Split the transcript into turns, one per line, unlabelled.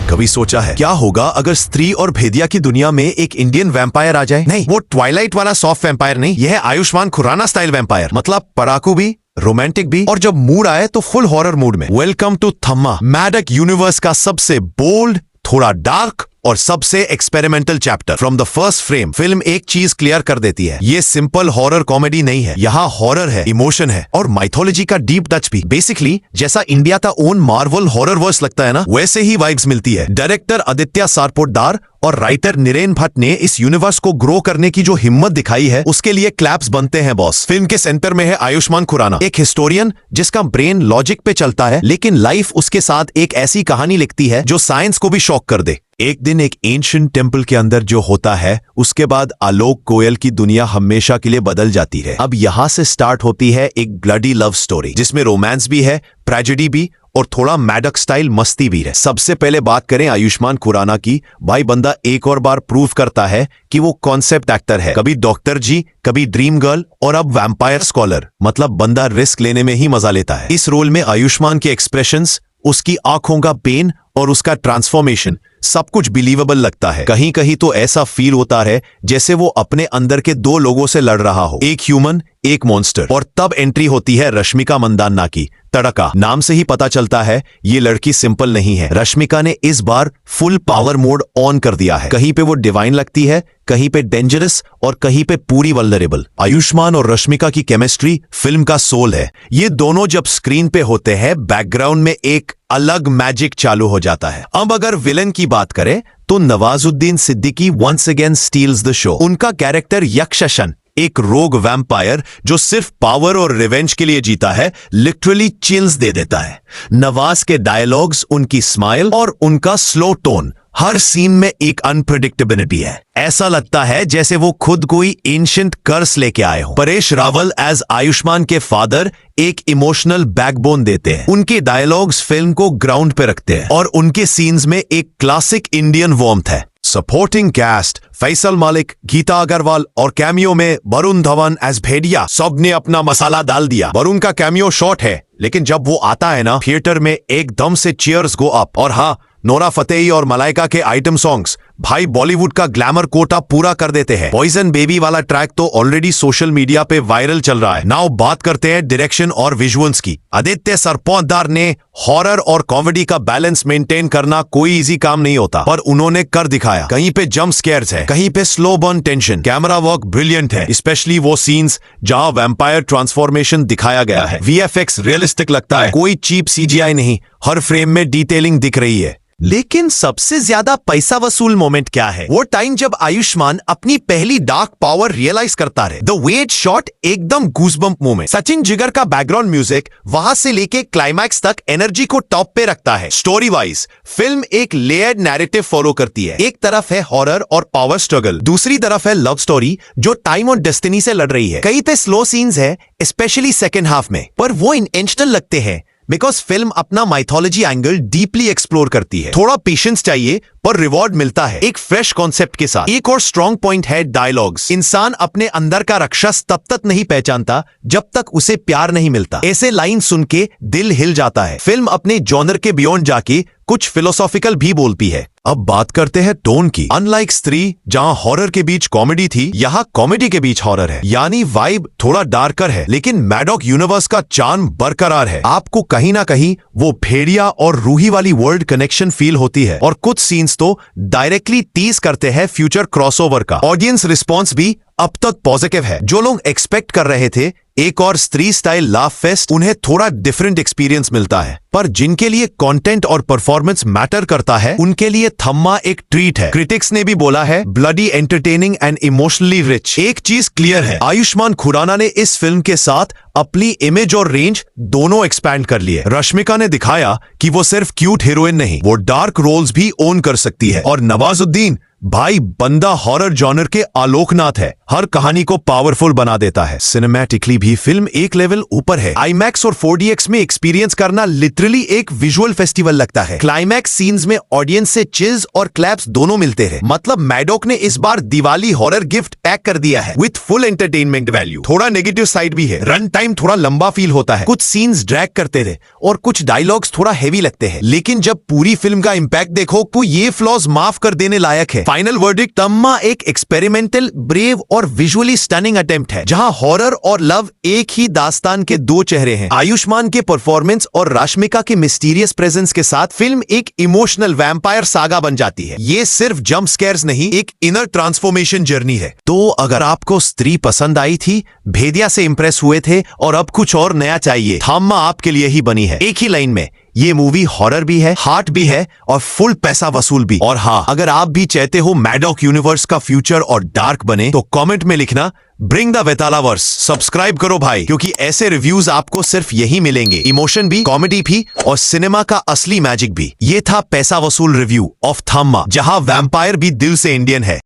कभी सोचा है क्या होगा अगर स्त्री और भेदिया की दुनिया में एक इंडियन वैम्पायर आ जाए? नहीं, वो ट्वाइलाइट वाला सॉफ्ट वैम्पायर नहीं, यह है आयुष्मान खुराना स्टाइल वैम्पायर। मतलब पढ़ाकू भी, रोमांटिक भी, और जब मूड आए तो फुल हॉरर मूड में। Welcome to Thamma, Maddock universe का सबसे बोल्ड, थोड़ा डार्क और सबसे experimental chapter. From the first frame film एक चीज क्लियर कर देती है, ये सिंपल हॉरर कॉमेडी नहीं है। यहाँ हॉरर है, इमोशन है और माइथोलॉजी का डीप टच भी। बेसिकली जैसा इंडिया का ओन मार्वल हॉरर वर्स लगता है ना, वैसे ही वाइब्स मिलती है। डायरेक्टर आदित्य सारपोतदार और राइटर निरेन भट्ट ने इस यूनिवर्स को ग्रो करने की जो हिम्मत दिखाई है, उसके लिए क्लैप्स बनते हैं बॉस। फिल्म के सेंटर में है आयुष्मान खुराना, एक हिस्टोरियन जिसका ब्रेन लॉजिक पे चलता है, लेकिन लाइफ उसके साथ एक ऐसी कहानी लिखती है जो साइंस को भी शॉक कर दे। एक दिन एक एंशिएंट टेम्पल के अंदर जो होता है, उसके बाद आलोक गोयल की दुनिया हमेशा के लिए बदल जाती है। अब यहाँ से स्टार्ट होती है एक ब्लडी लव स्टोरी, जिसमें रोमांस भी है, ट्रेजेडी भी और थोड़ा मैडक स्टाइल मस्ती भी है। सबसे पहले बात करें आयुष्मान खुराना की। भाई बंदा एक और बार प्रूव करता है कि वो कॉन्सेप्ट एक्टर है। कभी डॉक्टर जी, कभी ड्रीम गर्ल और अब वैम्पायर स्कॉलर। मतलब बंदा रिस्क लेने में ही मजा लेता है। इस रोल में आयुष्मान के एक्सप्रेशंस, उसकी आंखों का पेन और उसका ट्रांसफॉर्मेशन सब कुछ बिलीवेबल लगता है। कहीं कहीं तो ऐसा फील होता है जैसे वो अपने अंदर के दो लोगों से लड़ रहा हो, एक ह्यूमन एक मॉन्स्टर। और तब एंट्री होती है रश्मिका मंदाना की। तड़का, नाम से ही पता चलता है ये लड़की सिंपल नहीं है। रश्मिका ने इस बार फुल पावर मोड ऑन कर दिया है। कहीं पे वो डिवाइन लगती है, कहीं पे डेंजरस और कहीं पे पूरी वल्नरेबल। आयुष्मान और रश्मिका की केमिस्ट्री फिल्म का सोल है। ये दोनों जब स्क्रीन पे होते हैं, बैकग्राउंड में एक अलग मैजिक चालू हो जाता है। अब अगर विलन की बात करें तो Nawazuddin Siddiqui once again steals the show. उनका कैरेक्टर यक्षशन, एक रोग वैम्पायर जो सिर्फ पावर और रिवेंज के लिए जीता है, लिटरली चिल्स दे देता है। नवाज के डायलॉग्स, उनकी स्माइल और उनका स्लो टोन, हर सीन में एक अनप्रेडिक्टेबिलिटी है। ऐसा लगता है जैसे वो खुद कोई एंशिएंट कर्स लेके आए हो। परेश रावल एज आयुष्मान के फादर एक इमोशनल बैकबोन देते हैं। उनके डायलॉग्स फिल्म को ग्राउंड पे रखते हैं और उनके सीन्स में एक क्लासिक इंडियन वार्मथ है। सपोर्टिंग कास्ट फैसल मालिक, गीता अग्रवाल और कैमियो में वरुण धवन एज भेड़िया, सब ने अपना मसाला डाल दिया। वरुण का कैमियो शॉर्ट है, लेकिन जब वो आता है ना थिएटर में, एकदम से चीयर्स गो अप। और हाँ, नोरा फतेही और मलाइका के आइटम सॉन्ग्स भाई बॉलीवुड का ग्लैमर कोटा पूरा कर देते हैं। पॉइजन बेबी वाला ट्रैक तो ऑलरेडी सोशल मीडिया पे वायरल चल रहा है। नाउ बात करते हैं डायरेक्शन और विजुअल्स की। आदित्य सरपोतदार ने हॉरर और कॉमेडी का बैलेंस मेंटेन करना कोई इजी काम नहीं होता, पर उन्होंने कर दिखाया। कहीं पे जंप स्केयर्स है, कहीं पे slow burn tension. Camera work brilliant है, स्पेशली वो सीन्स जहां वैम्पायर ट्रांसफॉर्मेशन दिखाया गया है। वीएफएक्स रियलिस्टिक लगता है, कोई चीप सीजीआई नहीं, हर फ्रेम में डिटेलिंग दिख रही है। लेकिन सबसे ज्यादा पैसा वसूल मोमेंट क्या है? वो टाइम जब आयुष्मान अपनी पहली डार्क पावर रियलाइज करता है। द वे इट शॉट, एकदम गूजबम्प मोमेंट। सचिन जिगर का बैकग्राउंड म्यूजिक वहां से लेके क्लाइमैक्स तक एनर्जी को टॉप पे रखता है। स्टोरी वाइज फिल्म एक लेयर्ड नैरेटिव फॉलो करती है। एक तरफ है हॉरर और पावर स्ट्रगल, दूसरी तरफ है लव स्टोरी जो टाइम और डेस्टिनी से लड़ रही है। कहीं पे स्लो सीन्स है, स्पेशली सेकेंड हाफ में, पर वो इंटेंशनल लगते हैं बिकॉज फिल्म अपना माइथोलॉजी एंगल डीपली एक्सप्लोर करती है। थोड़ा पेशेंस चाहिए पर रिवॉर्ड मिलता है एक फ्रेश कॉन्सेप्ट के साथ। एक और स्ट्रॉन्ग पॉइंट है डायलॉग्स। इंसान अपने अंदर का राक्षस तब तक नहीं पहचानता जब तक उसे प्यार नहीं मिलता। ऐसे लाइन सुन के दिल हिल जाता है। फिल्म अपने जॉनर के बियॉन्ड जाके कुछ फिलोसॉफिकल भी बोलती है। अब बात करते हैं टोन की। अनलाइक स्त्री जहां हॉरर के बीच कॉमेडी थी, यहाँ कॉमेडी के बीच हॉरर है। यानी वाइब थोड़ा डार्कर है, लेकिन मैडॉक यूनिवर्स का चार्म बरकरार है। आपको कहीं ना कहीं वो भेड़िया और रूही वाली वर्ल्ड कनेक्शन फील होती है। और कुछ सीन्स तो डायरेक्टली टीज करते हैं फ्यूचर क्रॉसओवर का। ऑडियंस रिस्पॉन्स भी अब तक पॉजिटिव है। जो लोग एक्सपेक्ट कर रहे थे एक और स्त्री स्टाइल लाफ फेस्ट, उन्हें थोड़ा डिफरेंट एक्सपीरियंस मिलता है। पर जिनके लिए कंटेंट और परफॉर्मेंस मैटर करता है, उनके लिए थम्मा एक ट्रीट है। क्रिटिक्स ने भी बोला है bloody entertaining and emotionally rich. एक चीज क्लियर है, आयुष्मान खुराना ने इस फिल्म के साथ अपनी इमेज और रेंज दोनों एक्सपैंड कर लिए। रश्मिका ने दिखाया कि वो सिर्फ क्यूट हीरोइन नहीं, वो डार्क रोल्स भी ओन कर सकती है। और नवाजुद्दीन भाई बंदा हॉरर जॉनर के आलोकनाथ है, हर कहानी को पावरफुल बना देता है। सिनेमैटिकली भी फिल्म एक लेवल ऊपर है। IMAX और 4DX में एक्सपीरियंस करना लिटरली एक विजुअल फेस्टिवल लगता है। क्लाइमैक्स सीन्स में ऑडियंस से चिल्स और क्लैप्स दोनों मिलते हैं। मतलब मैडॉक ने इस बार दिवाली हॉरर गिफ्ट पैक कर दिया है विथ फुल एंटरटेनमेंट वैल्यू। थोड़ा नेगेटिव साइड भी है, रन टाइम थोड़ा लंबा फील होता है, कुछ सीन्स ड्रैग करते रहे और कुछ डायलॉग्स थोड़ा हेवी लगते हैं। लेकिन जब पूरी फिल्म का इंपैक्ट देखो तो ये फ्लॉज माफ कर देने लायक है। फाइनल वर्डिक्ट, तम्मा एक एक्सपेरिमेंटल, ब्रेव और विजुअली स्टनिंग अटेम्प्ट है, जहां हॉरर और लव एक ही दास्तान के दो चेहरे हैं। आयुष्मान के परफॉर्मेंस और राश्मिका के मिस्टीरियस प्रेजेंस के साथ फिल्म एक इमोशनल वैम्पायर सागा बन जाती है। ये सिर्फ जंप स्केयर्स नहीं, एक इनर ट्रांसफॉर्मेशन जर्नी है। तो अगर आपको स्त्री पसंद आई थी, भेदिया से इंप्रेस हुए थे और अब कुछ और नया चाहिए, थाम्मा आपके लिए ही बनी है। एक ही लाइन में ये मूवी हॉरर भी है, हार्ट भी है और फुल पैसा वसूल भी। और हाँ, अगर आप भी चाहते हो मैडॉक यूनिवर्स का फ्यूचर और डार्क बने तो कमेंट में लिखना ब्रिंग द वेतालावर्स। सब्सक्राइब करो भाई, क्योंकि ऐसे रिव्यूज आपको सिर्फ यही मिलेंगे। इमोशन भी, कॉमेडी भी और सिनेमा का असली मैजिक भी। ये था पैसा वसूल रिव्यू ऑफ थाम्मा, जहां वैम्पायर भी दिल से इंडियन है।